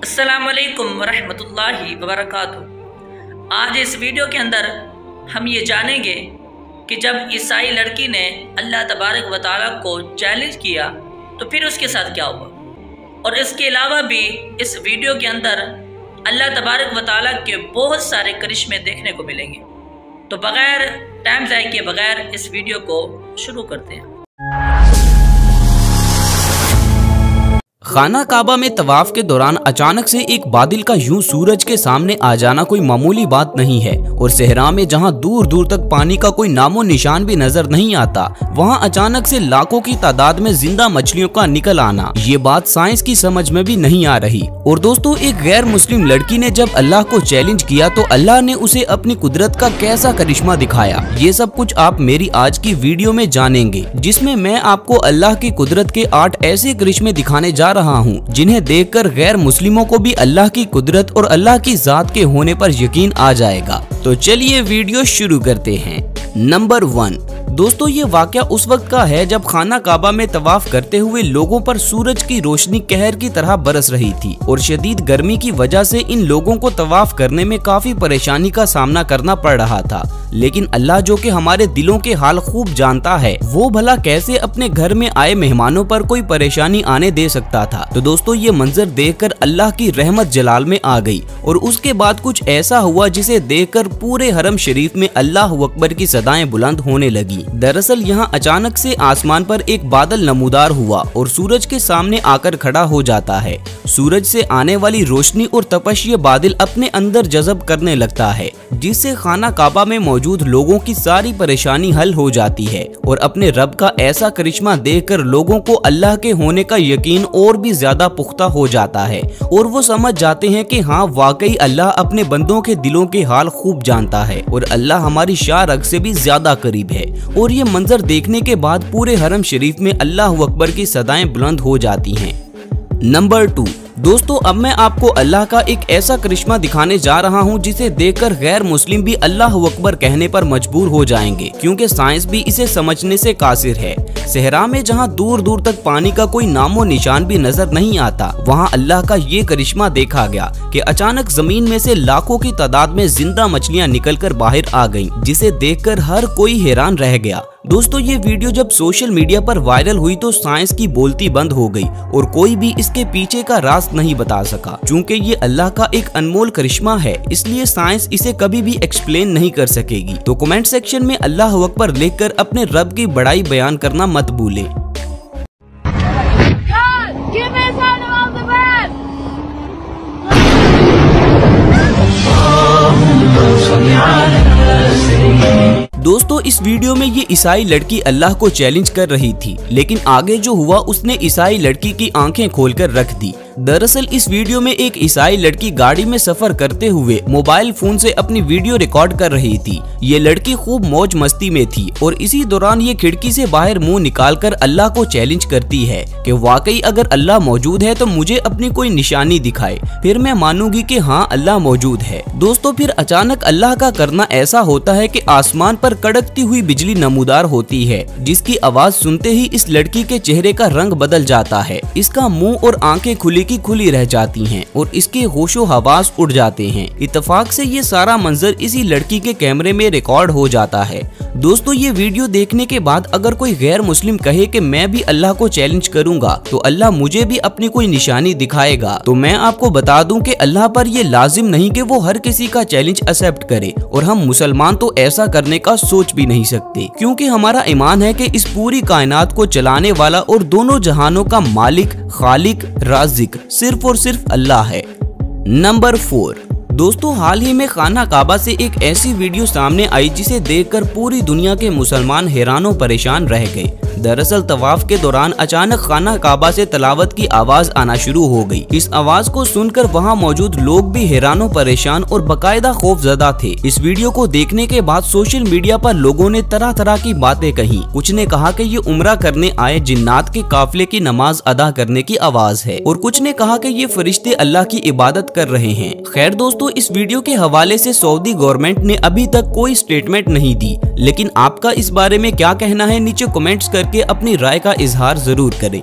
अस्सलामुअलैकुम वरहमतुल्लाहि वबरकातुहू। आज इस वीडियो के अंदर हम ये जानेंगे कि जब ईसाई लड़की ने अल्लाह तबारक व तआला को चैलेंज किया तो फिर उसके साथ क्या हुआ, और इसके अलावा भी इस वीडियो के अंदर अल्लाह तबारक व तआला के बहुत सारे करिश्मे देखने को मिलेंगे। तो बग़ैर टाइम ज़ाया किए बगैर इस वीडियो को शुरू करते हैं। खाना काबा में तवाफ के दौरान अचानक से एक बादल का यूं सूरज के सामने आ जाना कोई मामूली बात नहीं है, और सहरा में जहां दूर दूर तक पानी का कोई नामो निशान भी नजर नहीं आता, वहां अचानक से लाखों की तादाद में जिंदा मछलियों का निकल आना, ये बात साइंस की समझ में भी नहीं आ रही। और दोस्तों, एक गैर मुस्लिम लड़की ने जब अल्लाह को चैलेंज किया तो अल्लाह ने उसे अपनी कुदरत का कैसा करिश्मा दिखाया, ये सब कुछ आप मेरी आज की वीडियो में जानेंगे, जिसमें मैं आपको अल्लाह की कुदरत के 8 ऐसे करिश्मे दिखाने जा रहा हूँ जिन्हें देखकर गैर मुस्लिमों को भी अल्लाह की कुदरत और अल्लाह की जात के होने पर यकीन आ जाएगा। तो चलिए वीडियो शुरू करते हैं। नंबर 1, दोस्तों, ये वाकया उस वक्त का है जब खाना काबा में तवाफ करते हुए लोगों पर सूरज की रोशनी कहर की तरह बरस रही थी, और शदीद गर्मी की वजह से इन लोगों को तवाफ करने में काफी परेशानी का सामना करना पड़ रहा था। लेकिन अल्लाह, जो कि हमारे दिलों के हाल खूब जानता है, वो भला कैसे अपने घर में आए मेहमानों पर कोई परेशानी आने दे सकता था। तो दोस्तों, ये मंजर देखकर अल्लाह की रहमत जलाल में आ गई, और उसके बाद कुछ ऐसा हुआ जिसे देखकर पूरे हरम शरीफ में अल्लाह अकबर की सदाएं बुलंद होने लगी। दरअसल यहाँ अचानक से आसमान पर एक बादल नमूदार हुआ और सूरज के सामने आकर खड़ा हो जाता है। सूरज से आने वाली रोशनी और तपश ये बादल अपने अंदर जज़ब करने लगता है, जिससे खाना काबा में मौजूद लोगों की सारी परेशानी हल हो जाती है, और अपने रब का ऐसा करिश्मा देखकर लोगों को अल्लाह के होने का यकीन और भी ज्यादा पुख्ता हो जाता है, और वो समझ जाते हैं कि हाँ, वाकई अल्लाह अपने बंदों के दिलों के हाल खूब जानता है, और अल्लाह हमारी शाह रग से भी ज्यादा करीब है। और ये मंजर देखने के बाद पूरे हरम शरीफ में अल्लाह अकबर की सदाएं बुलंद हो जाती हैं। नंबर 2, दोस्तों, अब मैं आपको अल्लाह का एक ऐसा करिश्मा दिखाने जा रहा हूं जिसे देखकर गैर मुस्लिम भी अल्लाह अकबर कहने पर मजबूर हो जाएंगे, क्योंकि साइंस भी इसे समझने से कासिर है। सहरा में जहां दूर दूर तक पानी का कोई नामो निशान भी नजर नहीं आता, वहां अल्लाह का ये करिश्मा देखा गया कि अचानक जमीन में से लाखों की तादाद में जिंदा मछलियां निकलकर बाहर आ गईं, जिसे देखकर हर कोई हैरान रह गया। दोस्तों, ये वीडियो जब सोशल मीडिया पर वायरल हुई तो साइंस की बोलती बंद हो गई, और कोई भी इसके पीछे का राज नहीं बता सका। चूंकि ये अल्लाह का एक अनमोल करिश्मा है, इसलिए साइंस इसे कभी भी एक्सप्लेन नहीं कर सकेगी। तो कमेंट सेक्शन में अल्लाह अकबर लिखकर अपने रब की बड़ाई बयान करना मत भूले। दोस्तों, इस वीडियो में ये ईसाई लड़की अल्लाह को चैलेंज कर रही थी, लेकिन आगे जो हुआ उसने ईसाई लड़की की आंखें खोलकर रख दी। दरअसल इस वीडियो में एक ईसाई लड़की गाड़ी में सफर करते हुए मोबाइल फोन से अपनी वीडियो रिकॉर्ड कर रही थी। ये लड़की खूब मौज मस्ती में थी, और इसी दौरान ये खिड़की से बाहर मुंह निकालकर अल्लाह को चैलेंज करती है कि वाकई अगर अल्लाह मौजूद है तो मुझे अपनी कोई निशानी दिखाए, फिर मैं मानूंगी कि हाँ, अल्लाह मौजूद है। दोस्तों, फिर अचानक अल्लाह का करना ऐसा होता है कि आसमान पर कड़कती हुई बिजली नमूदार होती है, जिसकी आवाज सुनते ही इस लड़की के चेहरे का रंग बदल जाता है। इसका मुंह और आंखें खुली की खुली रह जाती हैं, और इसके होशो हवास उड़ जाते हैं। इत्तेफाक से ये सारा मंजर इसी लड़की के कैमरे में रिकॉर्ड हो जाता है। दोस्तों, ये वीडियो देखने के बाद अगर कोई गैर मुस्लिम कहे कि मैं भी अल्लाह को चैलेंज करूंगा तो अल्लाह मुझे भी अपनी कोई निशानी दिखाएगा, तो मैं आपको बता दूं कि अल्लाह पर ये लाजिम नहीं कि वो हर किसी का चैलेंज एक्सेप्ट करे, और हम मुसलमान तो ऐसा करने का सोच भी नहीं सकते, क्योंकि हमारा ईमान है कि इस पूरी कायनात को चलाने वाला और दोनों जहानों का मालिक, खालिक, राज़िक सिर्फ और सिर्फ अल्लाह है। नंबर 4, दोस्तों, हाल ही में खाना काबा से एक ऐसी वीडियो सामने आई जिसे देखकर पूरी दुनिया के मुसलमान हैरान परेशान रह गए। दरअसल तवाफ के दौरान अचानक खाना काबा से तलावत की आवाज आना शुरू हो गई। इस आवाज को सुनकर वहां मौजूद लोग भी हैरान परेशान और बकायदा खौफजदा थे। इस वीडियो को देखने के बाद सोशल मीडिया पर लोगों ने तरह तरह की बातें कही। कुछ ने कहा कि ये उम्रा करने आए जिन्नात के काफिले की नमाज अदा करने की आवाज है, और कुछ ने कहा कि ये फरिश्ते अल्लाह की इबादत कर रहे हैं। खैर दोस्तों, इस वीडियो के हवाले से सऊदी गवर्नमेंट ने अभी तक कोई स्टेटमेंट नहीं दी, लेकिन आपका इस बारे में क्या कहना है नीचे कमेंट्स करके अपनी राय का इजहार जरूर करें।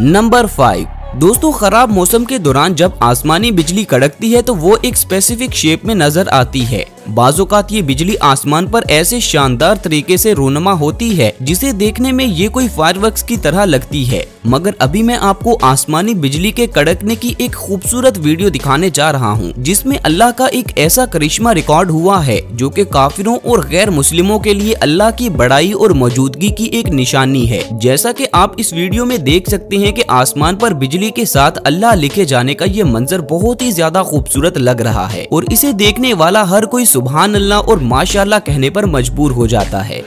नंबर 5। दोस्तों, खराब मौसम के दौरान जब आसमानी बिजली कड़कती है तो वो एक स्पेसिफिक शेप में नजर आती है। बाज़-औक़ात ये बिजली आसमान पर ऐसे शानदार तरीके से रोनुमा होती है जिसे देखने में ये कोई फायरवर्क्स की तरह लगती है। मगर अभी मैं आपको आसमानी बिजली के कड़कने की एक खूबसूरत वीडियो दिखाने जा रहा हूँ जिसमें अल्लाह का एक ऐसा करिश्मा रिकॉर्ड हुआ है जो कि काफिरों और गैर मुस्लिमों के लिए अल्लाह की बड़ाई और मौजूदगी की एक निशानी है। जैसा कि आप इस वीडियो में देख सकते हैं कि आसमान पर बिजली के साथ अल्लाह लिखे जाने का ये मंजर बहुत ही ज्यादा खूबसूरत लग रहा है और इसे देखने वाला हर कोई सुभान अल्लाह और माशाअल्लाह कहने पर मजबूर हो जाता है।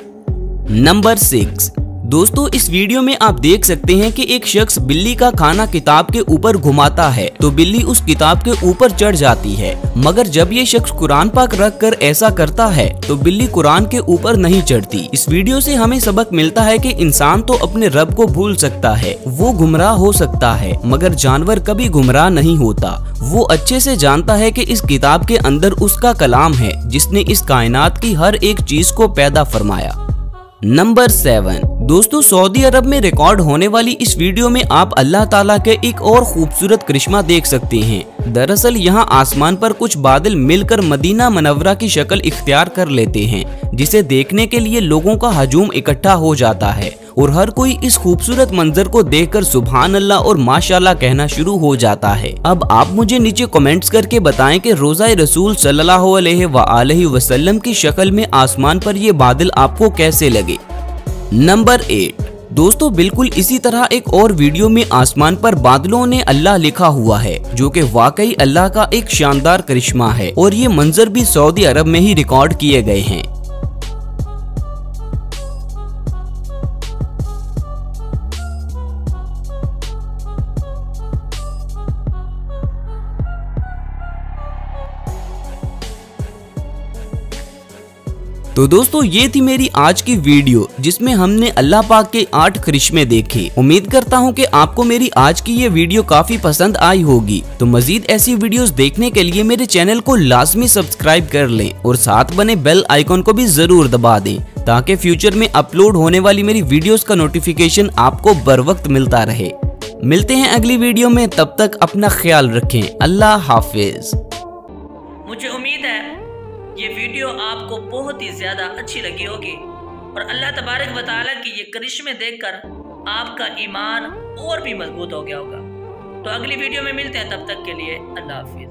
नंबर 6। दोस्तों, इस वीडियो में आप देख सकते हैं कि एक शख्स बिल्ली का खाना किताब के ऊपर घुमाता है तो बिल्ली उस किताब के ऊपर चढ़ जाती है। मगर जब ये शख्स कुरान पाक रख कर ऐसा करता है तो बिल्ली कुरान के ऊपर नहीं चढ़ती। इस वीडियो से हमें सबक मिलता है कि इंसान तो अपने रब को भूल सकता है, वो गुमराह हो सकता है, मगर जानवर कभी गुमराह नहीं होता। वो अच्छे से जानता है कि इस किताब के अंदर उसका कलाम है जिसने इस कायनात की हर एक चीज को पैदा फरमाया। नंबर 7। दोस्तों, सऊदी अरब में रिकॉर्ड होने वाली इस वीडियो में आप अल्लाह ताला के एक और खूबसूरत करिश्मा देख सकते हैं। दरअसल यहाँ आसमान पर कुछ बादल मिलकर मदीना मनव्वरा की शक्ल इख्तियार कर लेते हैं जिसे देखने के लिए लोगों का हजूम इकट्ठा हो जाता है और हर कोई इस खूबसूरत मंजर को देखकर सुभान अल्लाह और माशाअल्लाह कहना शुरू हो जाता है। अब आप मुझे नीचे कमेंट्स करके बताएं कि रोज़ा रसूल सल्लल्लाहु अलैहि वसल्लम की शक्ल में आसमान पर ये बादल आपको कैसे लगे। नंबर 8। दोस्तों, बिल्कुल इसी तरह एक और वीडियो में आसमान पर बादलों ने अल्लाह लिखा हुआ है जो कि वाकई अल्लाह का एक शानदार करिश्मा है और ये मंजर भी सऊदी अरब में ही रिकॉर्ड किए गए हैं। तो दोस्तों, ये थी मेरी आज की वीडियो जिसमें हमने अल्लाह पाक के 8 करिश्मे देखे। उम्मीद करता हूँ कि आपको मेरी आज की ये वीडियो काफी पसंद आई होगी। तो मजीद ऐसी वीडियोस देखने के लिए मेरे चैनल को लाजमी सब्सक्राइब कर लें और साथ बने बेल आइकॉन को भी जरूर दबा दें ताकि फ्यूचर में अपलोड होने वाली मेरी वीडियोस का नोटिफिकेशन आपको बर वक्त मिलता रहे। मिलते हैं अगली वीडियो में, तब तक अपना ख्याल रखें। अल्लाह हाफिज। मुझे उम्मीद है ये वीडियो आपको बहुत ही ज़्यादा अच्छी लगी होगी और अल्लाह तबारक व तआला की ये करिश्मे देखकर आपका ईमान और भी मजबूत हो गया होगा। तो अगली वीडियो में मिलते हैं, तब तक के लिए अल्लाह हाफिज।